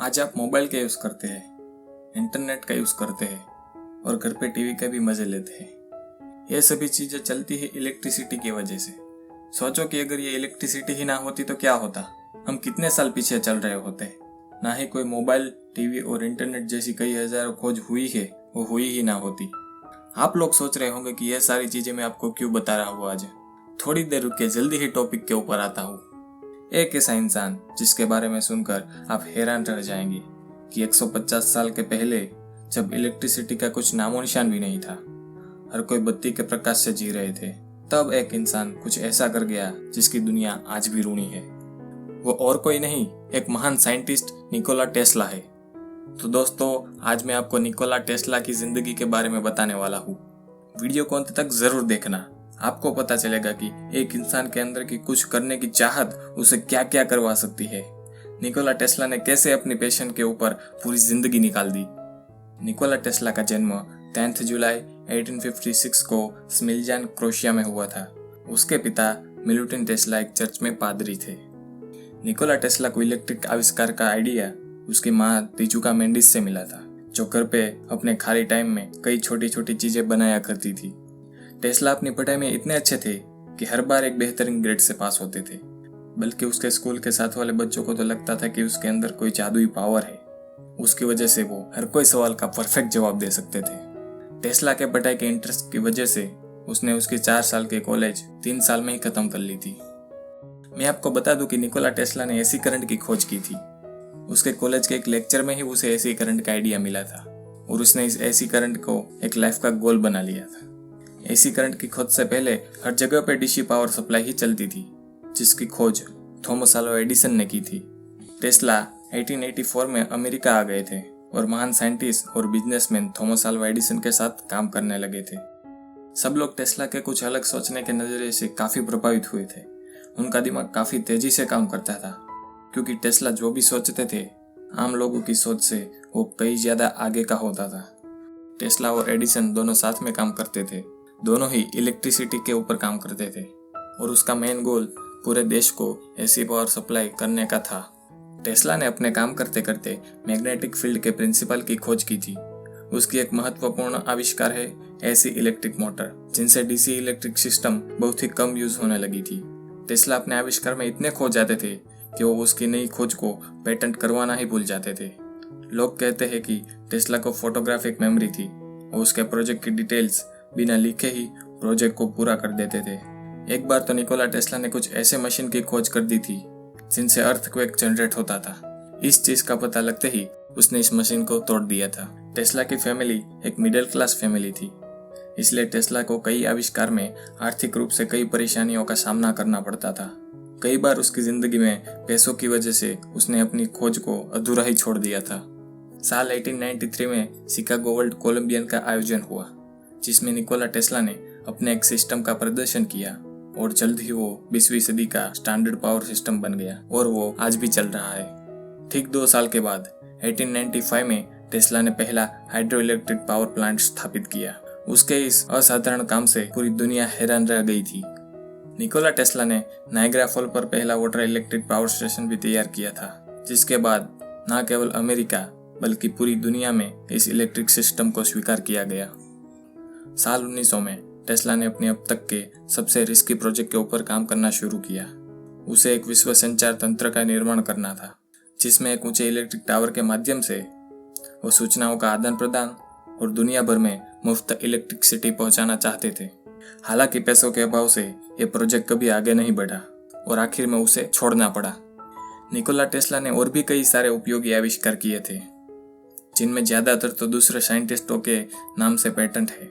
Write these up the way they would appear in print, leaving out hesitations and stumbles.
आज आप मोबाइल का यूज़ करते हैं, इंटरनेट का यूज़ करते हैं और घर पे टीवी का भी मज़े लेते हैं। ये सभी चीज़ें चलती है इलेक्ट्रिसिटी की वजह से। सोचो कि अगर ये इलेक्ट्रिसिटी ही ना होती तो क्या होता, हम कितने साल पीछे चल रहे होते। ना ही कोई मोबाइल, टीवी और इंटरनेट जैसी कई हज़ारों खोज हुई है, वो हुई ही ना होती। आप लोग सोच रहे होंगे कि यह सारी चीज़ें मैं आपको क्यों बता रहा हूँ आज। थोड़ी देर रुक के जल्दी ही टॉपिक के ऊपर आता हूँ। एक ऐसा इंसान जिसके बारे में सुनकर आप हैरान रह जाएंगे कि 150 साल के पहले, जब इलेक्ट्रिसिटी का कुछ नामो निशान भी नहीं था, हर कोई बत्ती के प्रकाश से जी रहे थे, तब एक इंसान कुछ ऐसा कर गया जिसकी दुनिया आज भी ऋणी है। वो और कोई नहीं, एक महान साइंटिस्ट निकोला टेस्ला है। तो दोस्तों, आज मैं आपको निकोला टेस्ला की जिंदगी के बारे में बताने वाला हूँ। वीडियो को अंत तक जरूर देखना, आपको पता चलेगा कि एक इंसान के अंदर की कुछ करने की चाहत उसे क्या क्या करवा सकती है। निकोला टेस्ला ने कैसे अपनी पैशन के ऊपर पूरी जिंदगी निकाल दी। निकोला टेस्ला का जन्म 10 जुलाई 1856 को स्मिल्जान, क्रोशिया में हुआ था। उसके पिता मिलुटिन टेस्ला एक चर्च में पादरी थे। निकोला टेस्ला को इलेक्ट्रिक आविष्कार का आइडिया उसकी माँ तिजुका मेंडिस से मिला था, जो घर पे अपने खाली टाइम में कई छोटी छोटी चीजें बनाया करती थी। टेस्ला अपनी पढ़ाई में इतने अच्छे थे कि हर बार एक बेहतरीन ग्रेड से पास होते थे, बल्कि उसके स्कूल के साथ वाले बच्चों को तो लगता था कि उसके अंदर कोई जादुई पावर है। उसकी वजह से वो हर कोई सवाल का परफेक्ट जवाब दे सकते थे। टेस्ला के पढ़ाई के इंटरेस्ट की वजह से उसने उसकी 4 साल के कॉलेज 3 साल में ही खत्म कर ली थी। मैं आपको बता दूं कि निकोला टेस्ला ने एसी करंट की खोज की थी। उसके कॉलेज के एक लेक्चर में ही उसे एसी करंट का आइडिया मिला था और उसने इस एसी करंट को एक लाइफ का गोल बना लिया था। एसी करंट की खोज से पहले हर जगह पे डीसी पावर सप्लाई ही चलती थी, जिसकी खोज थॉमस अल्वा एडिसन ने की थी। टेस्ला 1884 में अमेरिका आ गए थे और महान साइंटिस्ट और बिजनेसमैन थॉमस अल्वा एडिसन के साथ काम करने लगे थे। सब लोग टेस्ला के कुछ अलग सोचने के नजरिए से काफी प्रभावित हुए थे। उनका दिमाग काफी तेजी से काम करता था, क्योंकि टेस्ला जो भी सोचते थे आम लोगों की सोच से वो कई ज्यादा आगे का होता था। टेस्ला और एडिसन दोनों साथ में काम करते थे, दोनों ही इलेक्ट्रिसिटी के ऊपर काम करते थे और उसका मेन गोल पूरे देश को एसी पावर सप्लाई करने का था। टेस्ला ने अपने काम करते करते मैग्नेटिक फील्ड के प्रिंसिपल की खोज की थी। उसकी एक महत्वपूर्ण आविष्कार है एसी इलेक्ट्रिक मोटर, जिनसे डीसी इलेक्ट्रिक सिस्टम बहुत ही कम यूज होने लगी थी। टेस्ला अपने आविष्कार में इतने खो जाते थे कि वो उसकी नई खोज को पेटेंट करवाना ही भूल जाते थे। लोग कहते हैं कि टेस्ला को फोटोग्राफिक मेमोरी थी और उसके प्रोजेक्ट की डिटेल्स बिना लिखे ही प्रोजेक्ट को पूरा कर देते थे। एक बार तो निकोला टेस्ला ने कुछ ऐसे मशीन की खोज कर दी थी जिनसे अर्थक्वेक जनरेट होता था। इस चीज का पता लगते ही उसने इस मशीन को तोड़ दिया था। टेस्ला की फैमिली एक मिडिल क्लास फैमिली थी, इसलिए टेस्ला को कई आविष्कार में आर्थिक रूप से कई परेशानियों का सामना करना पड़ता था। कई बार उसकी जिंदगी में पैसों की वजह से उसने अपनी खोज को अधूरा ही छोड़ दिया था। साल 1893 में शिकागो वर्ल्ड कोलंबियन का आयोजन हुआ, जिसमें निकोला टेस्ला ने अपने एक सिस्टम का प्रदर्शन किया और जल्द ही वो 20वीं सदी का स्टैंडर्ड पावर सिस्टम बन गया और वो आज भी चल रहा है। ठीक 2 साल के बाद 1895 में टेस्ला ने पहला हाइड्रो इलेक्ट्रिक पावर प्लांट स्थापित किया। उसके इस असाधारण काम से पूरी दुनिया हैरान रह गई थी। निकोला टेस्ला ने नायग्रा फॉल पर पहला वाटर इलेक्ट्रिक पावर स्टेशन भी तैयार किया था, जिसके बाद न केवल अमेरिका बल्कि पूरी दुनिया में इस इलेक्ट्रिक सिस्टम को स्वीकार किया गया। साल 1900 में टेस्ला ने अपने अब तक के सबसे रिस्की प्रोजेक्ट के ऊपर काम करना शुरू किया। उसे एक विश्व संचार तंत्र का निर्माण करना था, जिसमें एक ऊंचे इलेक्ट्रिक टावर के माध्यम से वो सूचनाओं का आदान प्रदान और दुनिया भर में मुफ्त इलेक्ट्रिसिटी पहुंचाना चाहते थे। हालांकि पैसों के अभाव से ये प्रोजेक्ट कभी आगे नहीं बढ़ा और आखिर में उसे छोड़ना पड़ा। निकोला टेस्ला ने और भी कई सारे उपयोगी आविष्कार किए थे, जिनमें ज्यादातर तो दूसरे साइंटिस्टों के नाम से पेटेंट है,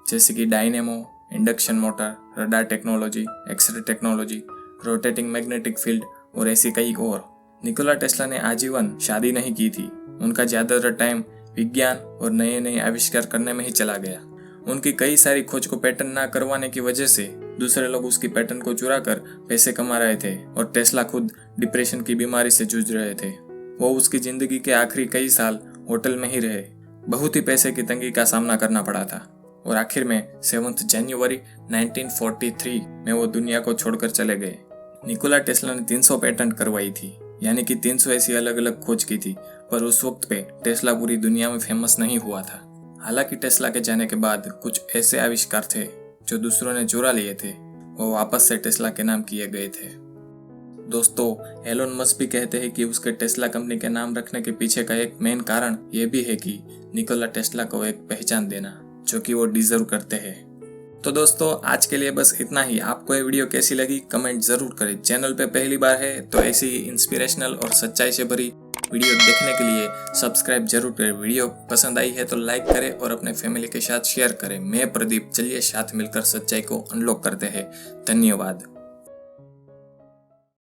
जैसे कि dynamo, induction motor, radar technology, x ray technology, rotating magnetic field और ऐसी कई और। निकोला टेस्ला ने आजीवन शादी नहीं की थी। उनका ज्यादातर टाइम विज्ञान और नए नए आविष्कार करने में ही चला गया। उनकी कई सारी खोज को पेटेंट ना करवाने की वजह से दूसरे लोग उसकी पेटेंट को चुरा कर पैसे कमा रहे थे और टेस्ला खुद डिप्रेशन की बीमारी से जूझ रहे थे। वो उसकी जिंदगी के आखिरी कई साल होटल में ही रहे। बहुत ही पैसे की तंगी का सामना करना पड़ा था और आखिर में 7 जनवरी 1943 में वो दुनिया को छोड़कर चले गए। निकोला टेस्ला ने 300 पेटेंट करवाई थी। यानी कि 300 ऐसी अलग अलग खोज की थी, पर उस वक्त पे टेस्ला पूरी दुनिया में फेमस नहीं हुआ था। हालांकि टेस्ला के जाने के बाद कुछ ऐसे आविष्कार थे जो दूसरों ने चुरा लिए थे, वो वापस से टेस्ला के नाम किए गए थे। दोस्तों, एलोन मस्क भी कहते हैं कि उसके टेस्ला कंपनी के नाम रखने के पीछे का एक मेन कारण ये भी है कि निकोला टेस्ला को एक पहचान देना जो कि वो डिजर्व करते हैं। तो दोस्तों, आज के लिए बस इतना ही। आपको ये वीडियो कैसी लगी कमेंट जरूर करें। चैनल पे पहली बार है तो ऐसी ही इंस्पिरेशनल और सच्चाई से भरी वीडियो देखने के लिए सब्सक्राइब जरूर करें। वीडियो पसंद आई है तो लाइक करें और अपने फैमिली के साथ शेयर करें। मैं प्रदीप, चलिए साथ मिलकर सच्चाई को अनलॉक करते हैं। धन्यवाद।